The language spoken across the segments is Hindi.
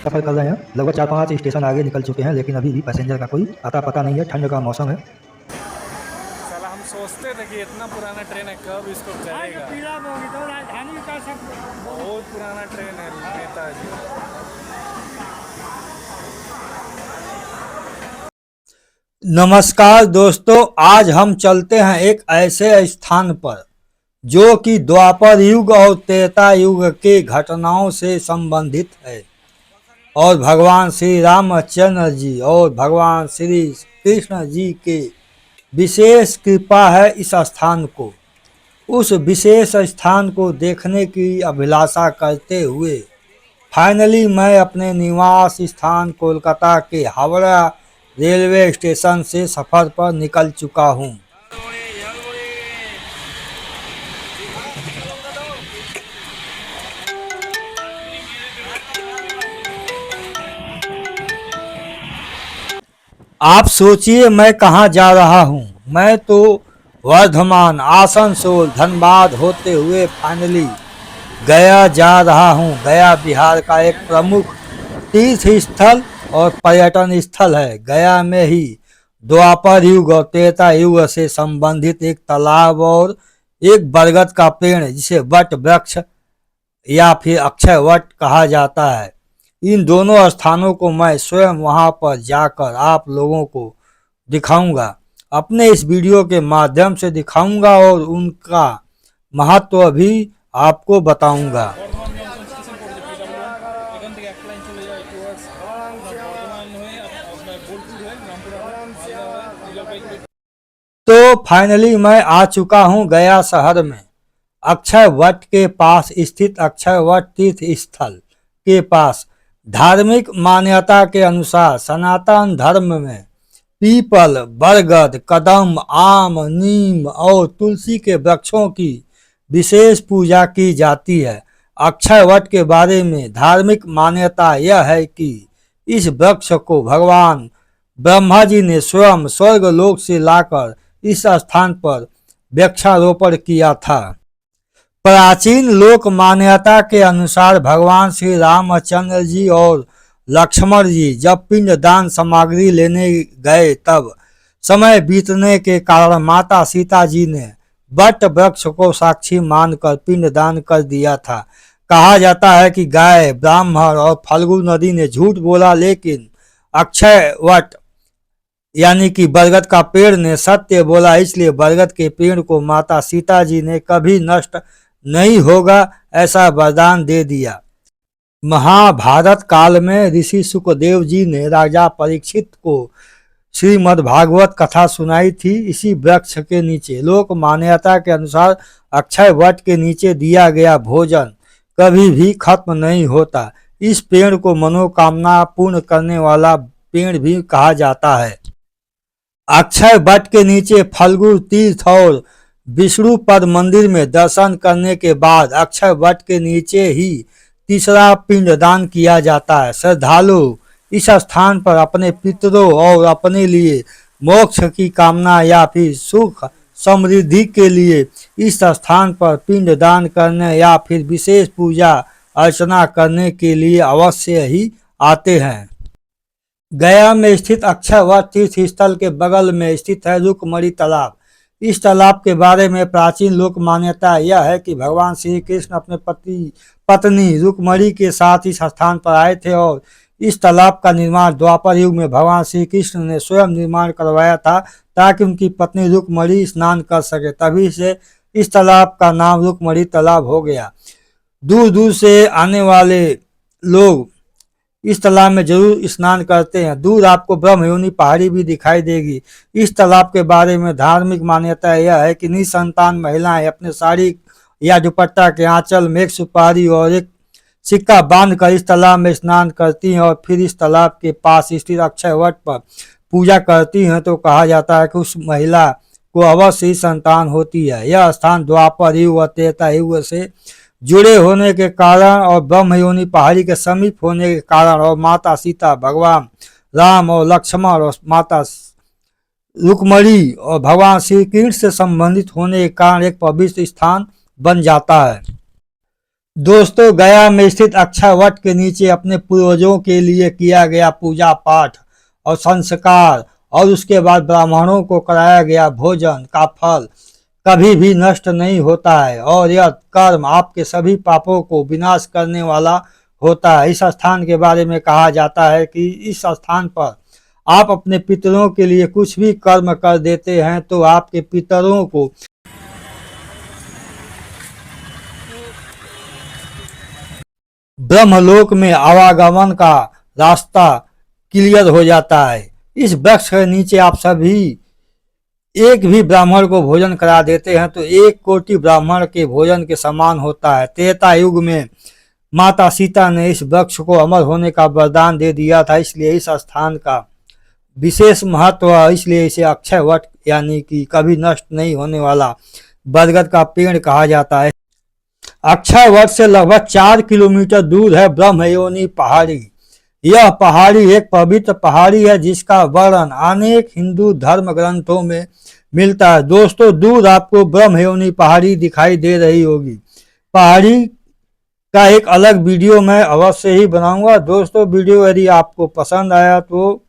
सफर कर रहे हैं। लगभग 4-5 स्टेशन आगे निकल चुके हैं, लेकिन अभी भी पैसेंजर का कोई आता पता नहीं है। ठंड का मौसम है। साला हम सोचते थे कि इतना पुराना ट्रेन है, कब इसको चलेगा। बहुत पुराना ट्रेन है नेताजी। नमस्कार दोस्तों, आज हम चलते हैं एक ऐसे स्थान पर जो कि द्वापर युग और त्रेता युग के घटनाओं से संबंधित है और भगवान श्री रामचंद्र जी और भगवान श्री कृष्ण जी के विशेष कृपा है इस स्थान को। उस विशेष स्थान को देखने की अभिलाषा करते हुए फाइनली मैं अपने निवास स्थान कोलकाता के हावड़ा रेलवे स्टेशन से सफ़र पर निकल चुका हूँ। आप सोचिए मैं कहाँ जा रहा हूँ। मैं तो वर्धमान, आसनसोल, धनबाद होते हुए फाइनली गया जा रहा हूँ। गया बिहार का एक प्रमुख तीर्थ स्थल और पर्यटन स्थल है। गया में ही द्वापर युग और त्रेता युग से संबंधित एक तालाब और एक बरगद का पेड़ जिसे वट वृक्ष या फिर अक्षय वट कहा जाता है। इन दोनों स्थानों को मैं स्वयं वहां पर जाकर आप लोगों को दिखाऊंगा, अपने इस वीडियो के माध्यम से दिखाऊंगा और उनका महत्व भी आपको बताऊंगा। तो फाइनली मैं आ चुका हूं गया शहर में। अक्षय वट के पास स्थित अक्षय वट तीर्थ स्थल के पास धार्मिक मान्यता के अनुसार सनातन धर्म में पीपल, बरगद, कदम, आम, नीम और तुलसी के वृक्षों की विशेष पूजा की जाती है। अक्षय वट के बारे में धार्मिक मान्यता यह है कि इस वृक्ष को भगवान ब्रह्मा जी ने स्वयं स्वर्ग लोक से लाकर इस स्थान पर वृक्षारोपण किया था। प्राचीन लोक मान्यता के अनुसार भगवान श्री रामचंद्र जी और लक्ष्मण जी जब पिंडदान सामग्री लेने गए तब समय बीतने के कारण माता सीता जी ने वट वृक्ष को साक्षी मानकर पिंडदान कर दिया था। कहा जाता है कि गाय, ब्राह्मण और फल्गु नदी ने झूठ बोला, लेकिन अक्षय वट यानी कि बरगद का पेड़ ने सत्य बोला। इसलिए बरगद के पेड़ को माता सीता जी ने कभी नष्ट नहीं होगा ऐसा वरदान दे दिया। महाभारत काल में ऋषि सुखदेव जी ने राजा परीक्षित को श्रीमद् भागवत कथा सुनाई थी इसी वृक्ष के नीचे। लोक मान्यता के अनुसार अक्षय वट के नीचे दिया गया भोजन कभी भी खत्म नहीं होता। इस पेड़ को मनोकामना पूर्ण करने वाला पेड़ भी कहा जाता है। अक्षय वट के नीचे फल्गु तीर्थ और विष्णु पद मंदिर में दर्शन करने के बाद अक्षय वट के नीचे ही तीसरा पिंडदान किया जाता है। श्रद्धालु इस स्थान पर अपने पितरों और अपने लिए मोक्ष की कामना या फिर सुख समृद्धि के लिए इस स्थान पर पिंडदान करने या फिर विशेष पूजा अर्चना करने के लिए अवश्य ही आते हैं। गया में स्थित अक्षय वट तीर्थ स्थल के बगल में स्थित है रुक्मणी तालाब। इस तालाब के बारे में प्राचीन लोक मान्यता यह है कि भगवान श्री कृष्ण अपने पत्नी रुक्मणी के साथ इस स्थान पर आए थे और इस तालाब का निर्माण द्वापर युग में भगवान श्री कृष्ण ने स्वयं निर्माण करवाया था ताकि उनकी पत्नी रुक्मणी स्नान कर सके। तभी से इस तालाब का नाम रुक्मणी तालाब हो गया। दूर दूर से आने वाले लोग इस तालाब में जरूर स्नान करते हैं। दूर आपको ब्रह्मयोनी पहाड़ी भी दिखाई देगी। इस तालाब के बारे में धार्मिक मान्यता यह है कि निसंतान महिलाएं अपने साड़ी या दुपट्टा के आंचल में एक सुपारी और एक सिक्का बांधकर इस तालाब में स्नान करती हैं और फिर इस तालाब के पास स्थित अक्षय वट पर पूजा करती हैं। तो कहा जाता है कि उस महिला को अवश्य ही संतान होती है। यह स्थान द्वापर युग और त्रेता युग से जुड़े होने के कारण और ब्रह्मयोनी पहाड़ी के समीप होने के कारण और माता सीता, भगवान राम और लक्ष्मण और माता रुक्मणी और भगवान श्री कृष्ण से संबंधित होने के कारण एक पवित्र स्थान बन जाता है। दोस्तों गया में स्थित अक्षय वट के नीचे अपने पूर्वजों के लिए किया गया पूजा पाठ और संस्कार और उसके बाद ब्राह्मणों को कराया गया भोजन का फल कभी भी नष्ट नहीं होता है और यह कर्म आपके सभी पापों को विनाश करने वाला होता है। इस स्थान के बारे में कहा जाता है कि इस स्थान पर आप अपने पितरों के लिए कुछ भी कर्म कर देते हैं तो आपके पितरों को ब्रह्मलोक में आवागमन का रास्ता क्लियर हो जाता है। इस वृक्ष के नीचे आप सभी एक भी ब्राह्मण को भोजन करा देते हैं तो 1 कोटि ब्राह्मण के भोजन के समान होता है। त्रेता युग में माता सीता ने इस वृक्ष को अमर होने का वरदान दे दिया था, इसलिए इस स्थान का विशेष महत्व है। इसलिए इसे अक्षय वट यानी कि कभी नष्ट नहीं होने वाला बरगद का पेड़ कहा जाता है। अक्षय वट से लगभग 4 किलोमीटर दूर है ब्रह्मयोनी पहाड़ी। यह पहाड़ी एक पवित्र पहाड़ी है जिसका वर्णन अनेक हिंदू धर्म ग्रंथों में मिलता है। दोस्तों दूर आपको ब्रह्मयोनी पहाड़ी दिखाई दे रही होगी। पहाड़ी का एक अलग वीडियो मैं अवश्य ही बनाऊंगा। दोस्तों वीडियो यदि आपको पसंद आया तो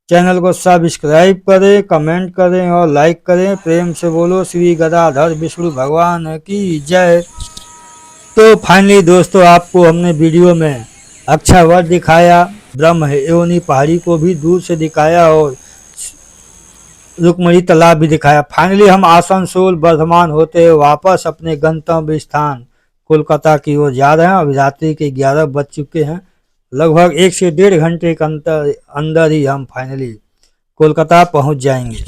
चैनल को सब्सक्राइब करें, कमेंट करें और लाइक करें। प्रेम से बोलो श्री गदाधर विष्णु भगवान की जय। तो फाइनली दोस्तों आपको हमने वीडियो में अक्षय वट दिखाया, ब्रह्मयोनी पहाड़ी को भी दूर से दिखाया और रुक्मणी तालाब भी दिखाया। फाइनली हम आसनसोल वर्धमान होते हुए वापस अपने गंतव्य स्थान कोलकाता की ओर जा रहे हैं। अभी रात्रि के 11 बज चुके हैं। लगभग 1 से 1.5 घंटे के अंदर ही हम फाइनली कोलकाता पहुंच जाएंगे।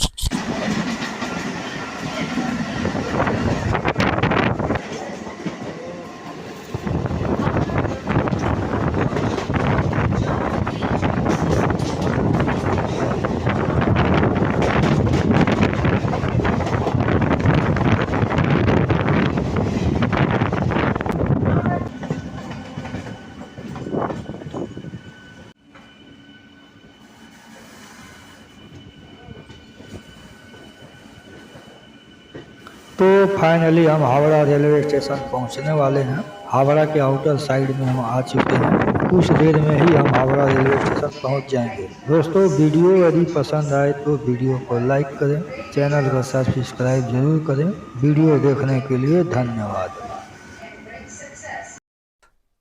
तो फाइनली हम हावड़ा रेलवे स्टेशन पहुंचने वाले हैं। हावड़ा के आउटर साइड में हम आ चुके हैं। कुछ देर में ही हम हावड़ा रेलवे स्टेशन पहुंच जाएंगे। दोस्तों वीडियो यदि पसंद आए तो वीडियो को लाइक करें, चैनल को सब्सक्राइब जरूर करें। वीडियो देखने के लिए धन्यवाद।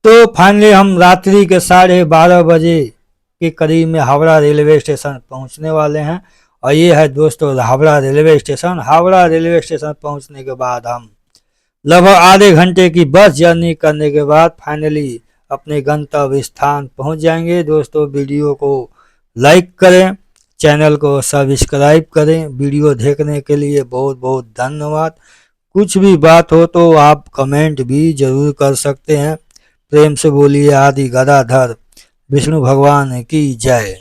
तो फाइनली हम रात्रि के 12:30 बजे के करीब में हावड़ा रेलवे स्टेशन पहुंचने वाले हैं और ये है दोस्तों Howrah railway station. Howrah railway station पहुंचने के बाद हम लगभग आधे घंटे की बस जर्नी करने के बाद फाइनली अपने गंतव्य स्थान पहुंच जाएंगे। दोस्तों वीडियो को लाइक करें, चैनल को सब्सक्राइब करें। वीडियो देखने के लिए बहुत बहुत धन्यवाद। कुछ भी बात हो तो आप कमेंट भी जरूर कर सकते हैं। प्रेम से बोलिए आदि गदाधर विष्णु भगवान की जय।